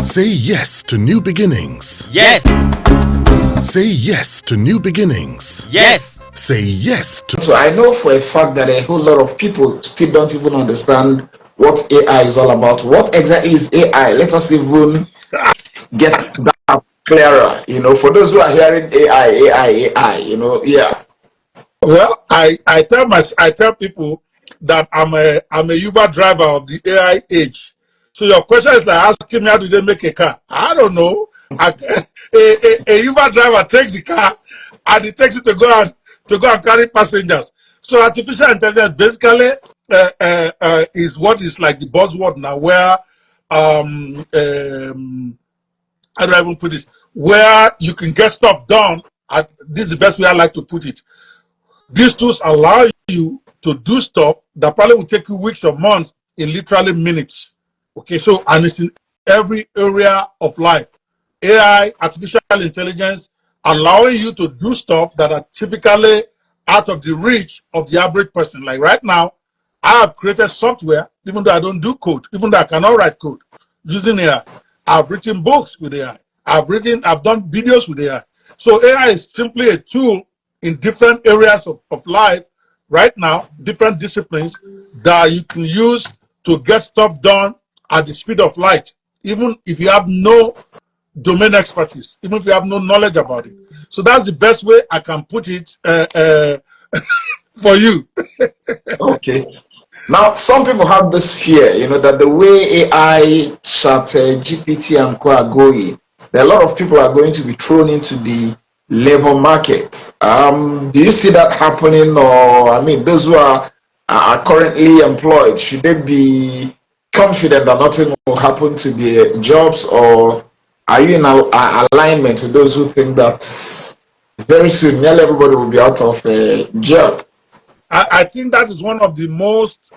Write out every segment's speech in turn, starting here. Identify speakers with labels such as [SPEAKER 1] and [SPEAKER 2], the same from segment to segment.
[SPEAKER 1] Say yes to new beginnings.
[SPEAKER 2] Yes.
[SPEAKER 1] Say yes to new beginnings.
[SPEAKER 2] Yes.
[SPEAKER 1] Say yes to...
[SPEAKER 3] So I know for a fact that a whole lot of people still don't even understand what AI is all about. What exactly is AI? Let us even get that clearer. For those who are hearing AI, yeah.
[SPEAKER 4] Well, I tell people that I'm a Uber driver of the AI age. So your question is like asking me how do they make a car? I don't know. A Uber driver takes the car and he takes it to go and carry passengers. So artificial intelligence basically is what is like the buzzword now, where how do I even put this? Where you can get stuff done. This is the best way I like to put it. These tools allow you to do stuff that probably will take you weeks or months in literally minutes. Okay, so and it's in every area of life. AI, artificial intelligence, allowing you to do stuff that are typically out of the reach of the average person. Like right now, I have created software, even though I don't do code, even though I cannot write code using AI. I've written books with AI. I've done videos with AI. So AI is simply a tool in different areas of life right now, different disciplines that you can use to get stuff done at the speed of light, even if you have no domain expertise, even if you have no knowledge about it. So that's the best way I can put it for you.
[SPEAKER 3] Okay. Now, some people have this fear, that the way AI, Chat, GPT, and Co are going, that a lot of people are going to be thrown into the labor market. Do you see that happening? Or, those who are currently employed, should they be confident that nothing will happen to their jobs? Or are you in alignment with those who think that very soon nearly everybody will be out of a job?
[SPEAKER 4] I think that is one of the most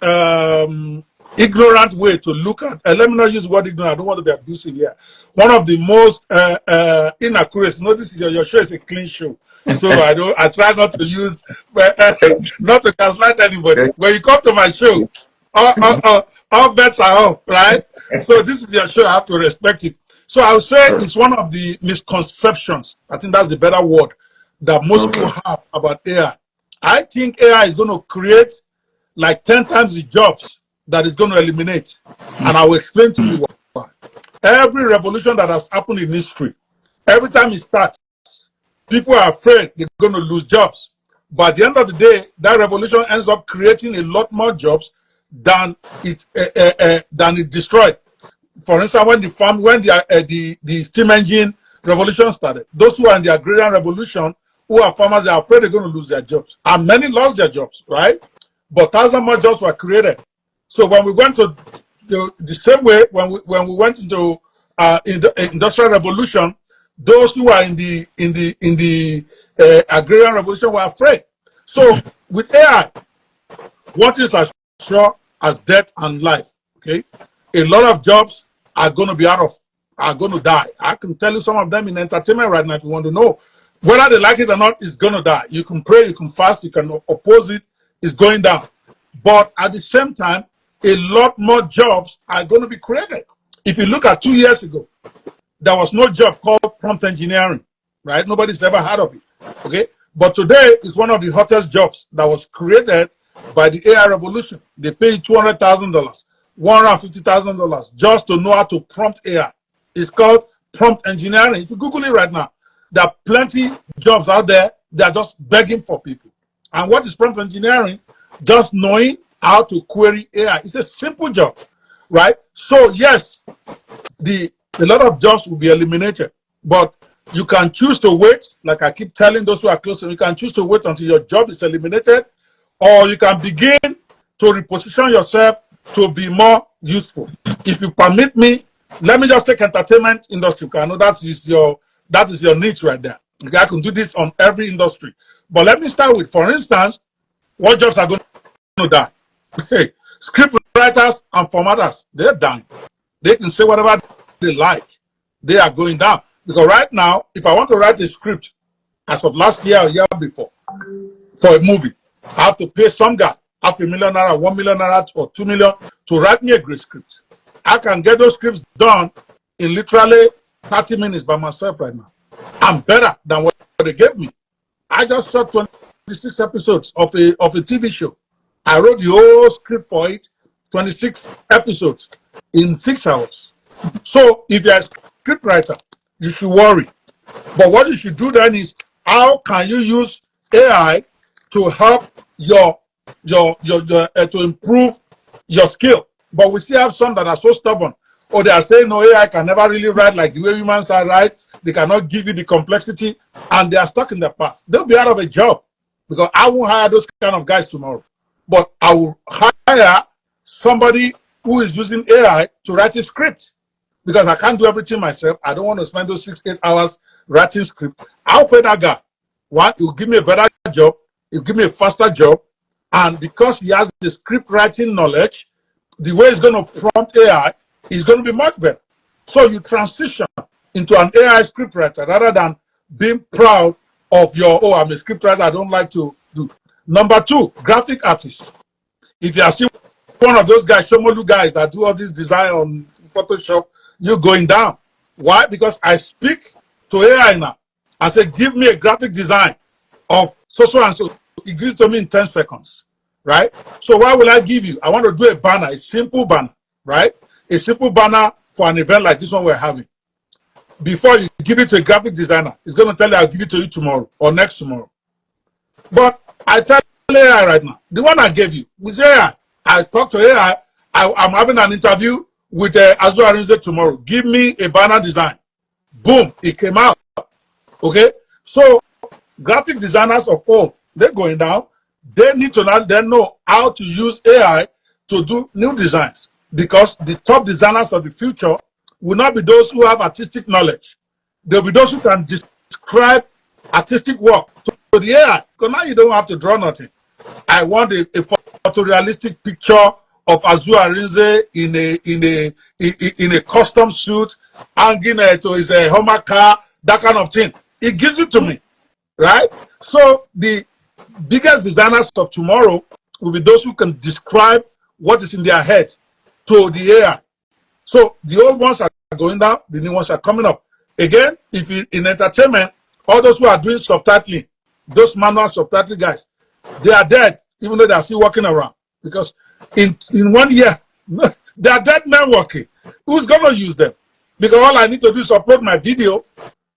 [SPEAKER 4] ignorant way to look at. Let me not use the word ignorant. I don't want to be abusive here. One of the most inaccurate. Notice your show is a clean show, so I try not to use, not to gaslight anybody. When you come to my show, all bets are off, right? So this is your show. I have to respect it. So I would say it's one of the misconceptions. I think that's the better word that most people have about AI. I think AI is going to create like 10 times the jobs that it's going to eliminate. And I will explain to you why. Every revolution that has happened in history, every time it starts, people are afraid they're going to lose jobs. But at the end of the day, that revolution ends up creating a lot more jobs than it destroyed. For instance, when the steam engine revolution started, those who are in the agrarian revolution, who are farmers, they are afraid they're going to lose their jobs. And many lost their jobs, right? But thousands more jobs were created. So when we went to the same way, when we went into the industrial revolution, those who are in the agrarian revolution were afraid. So with AI, what is as sure as death and life? Okay, a lot of jobs are going to die. I can tell you some of them in entertainment right now if you want to know. Whether they like it or not, it's going to die. You can pray, you can fast, you can oppose it, it's going down. But at the same time, a lot more jobs are going to be created. If you look at 2 years ago, there was no job called prompt engineering, right? Nobody's ever heard of it, okay? But today, it's one of the hottest jobs that was created by the AI revolution. They pay $200,000, $150,000 just to know how to prompt AI. It's called prompt engineering. If you Google it right now, there are plenty jobs out there that are just begging for people. And what is prompt engineering? Just knowing how to query AI. It's a simple job, right? So yes, a lot of jobs will be eliminated, but you can choose to wait. Like I keep telling those who are close, you can choose to wait until your job is eliminated, or you can begin to reposition yourself to be more useful. If you permit me, let me just take entertainment industry, because I know that is your niche right there. Okay, I can do this on every industry. But let me start with, for instance, what jobs are going to die? Hey, script writers and formatters, they're dying. They can say whatever they like. They are going down. Because right now, if I want to write a script, as of last year or year before, for a movie, I have to pay some guy $500,000, $1 million, or $2 million to write me a great script. I can get those scripts done in literally 30 minutes by myself right now. I'm better than what they gave me. I just shot 26 episodes of a TV show. I wrote the whole script for it, 26 episodes in 6 hours. So if you're a script writer, you should worry. But what you should do then is, how can you use AI to help to improve your skill? But we still have some that are so stubborn. Or they are saying, no, AI can never really write like the way humans are right. They cannot give you the complexity, and they are stuck in the past. They'll be out of a job, because I won't hire those kind of guys tomorrow. But I will hire somebody who is using AI to write a script, because I can't do everything myself. I don't want to spend those 6-8 hours writing script. I'll pay that guy. One, he'll give me a better job. He'll give me a faster job. And because he has the script writing knowledge, the way he's going to prompt AI is going to be much better. So you transition into an AI script writer rather than being proud of your, oh, I'm a script writer, I don't like to do. Number 2, graphic artist. If you are seeing one of those guys, Shomolu guys that do all this design on Photoshop, you're going down. Why? Because I speak to AI now. I say, give me a graphic design of so and so. It gives it to me in 10 seconds, right? So what will I give you? I want to do a banner, a simple banner, right? A simple banner for an event like this one we're having. Before you give it to a graphic designer, it's going to tell you, I'll give it to you tomorrow or next tomorrow. But I tell AI right now, the one I gave you, with AI, I talk to AI, I'm having an interview with Azure Arinze tomorrow. Give me a banner design. Boom, it came out. Okay? So graphic designers of old, they're going down. They need to know how to use AI to do new designs, because the top designers of the future will not be those who have artistic knowledge. They'll be those who can describe artistic work to the AI. Because now you don't have to draw nothing. I want a photorealistic picture of Azure Arinze in a custom suit, hanging to his Hummer car, that kind of thing. It gives it to me, right? So the biggest designers of tomorrow will be those who can describe what is in their head to the AI. So the old ones are going down, the new ones are coming up. Again, if you, in entertainment, all those who are doing subtitling, those manual subtitling guys, they are dead, even though they are still walking around. Because in 1 year, they are dead men working. Who's going to use them? Because all I need to do is upload my video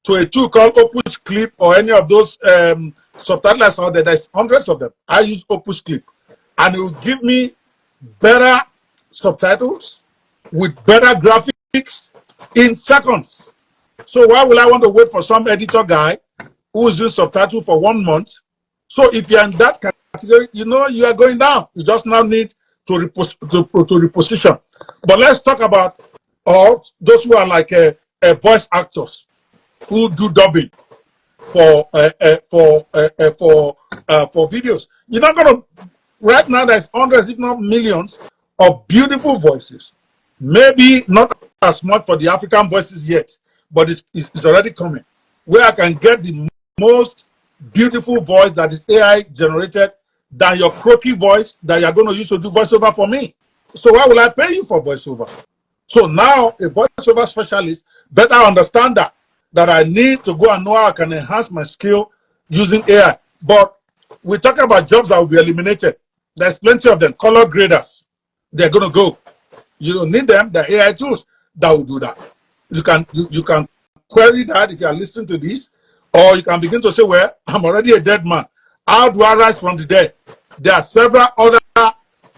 [SPEAKER 4] to a tool called Opus Clip or any of those subtitlers out there. There's hundreds of them. I use Opus Clip. And it will give me better subtitles with better graphics in seconds. So why will I want to wait for some editor guy who is doing subtitle for 1 month? So if you're in that category, you know you are going down. You just now need to reposition. But let's talk about those who are like voice actors who do dubbing for videos. You're not going to. Right now, there's hundreds, if not millions, of beautiful voices. Maybe not as much for the African voices yet, but it's already coming. Where I can get the most beautiful voice that is AI generated than your croaky voice that you're going to use to do voiceover for me. So why will I pay you for voiceover? So now a voiceover specialist better understand that I need to go and know how I can enhance my skill using AI. But we're talking about jobs that will be eliminated. There's plenty of them. Color graders, they're going to go. You don't need them. The AI tools that will do that. You can query that if you are listening to this, or you can begin to say, well, I'm already a dead man. How do I rise from the dead? There are several other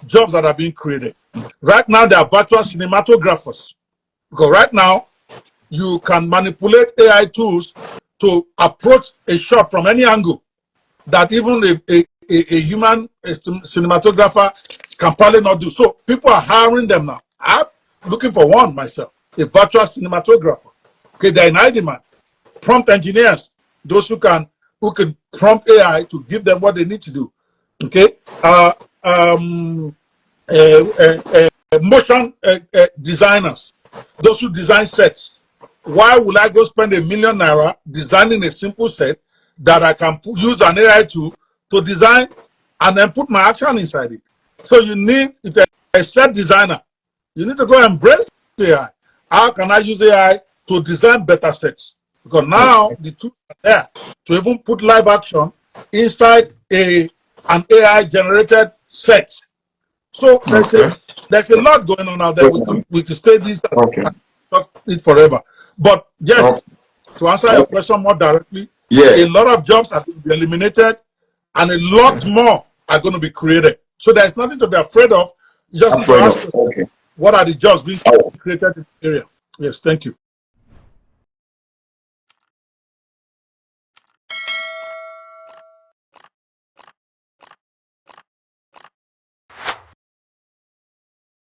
[SPEAKER 4] jobs that are being created. Right now, there are virtual cinematographers. Because right now, you can manipulate AI tools to approach a shot from any angle that even a human cinematographer can probably not do. So people are hiring them now. I'm looking for one myself, a virtual cinematographer. Okay, they're in high demand. Prompt engineers, those who can prompt AI to give them what they need to do. Okay, motion designers, those who design sets. Why would I go spend $1 million designing a simple set that I can use an AI tool to design and then put my action inside it? So you need, if you're a set designer, you need to go embrace AI. How can I use AI to design better sets? Because now the tools are there to even put live action inside an AI generated set. So there's a lot going on out there. We could stay this and talk it forever. But just to answer your question more directly, a lot of jobs are going to be eliminated and a lot more are going to be created. So there's nothing to be afraid of. You just need to ask yourself, what are the jobs being created in the area? Yes, thank you.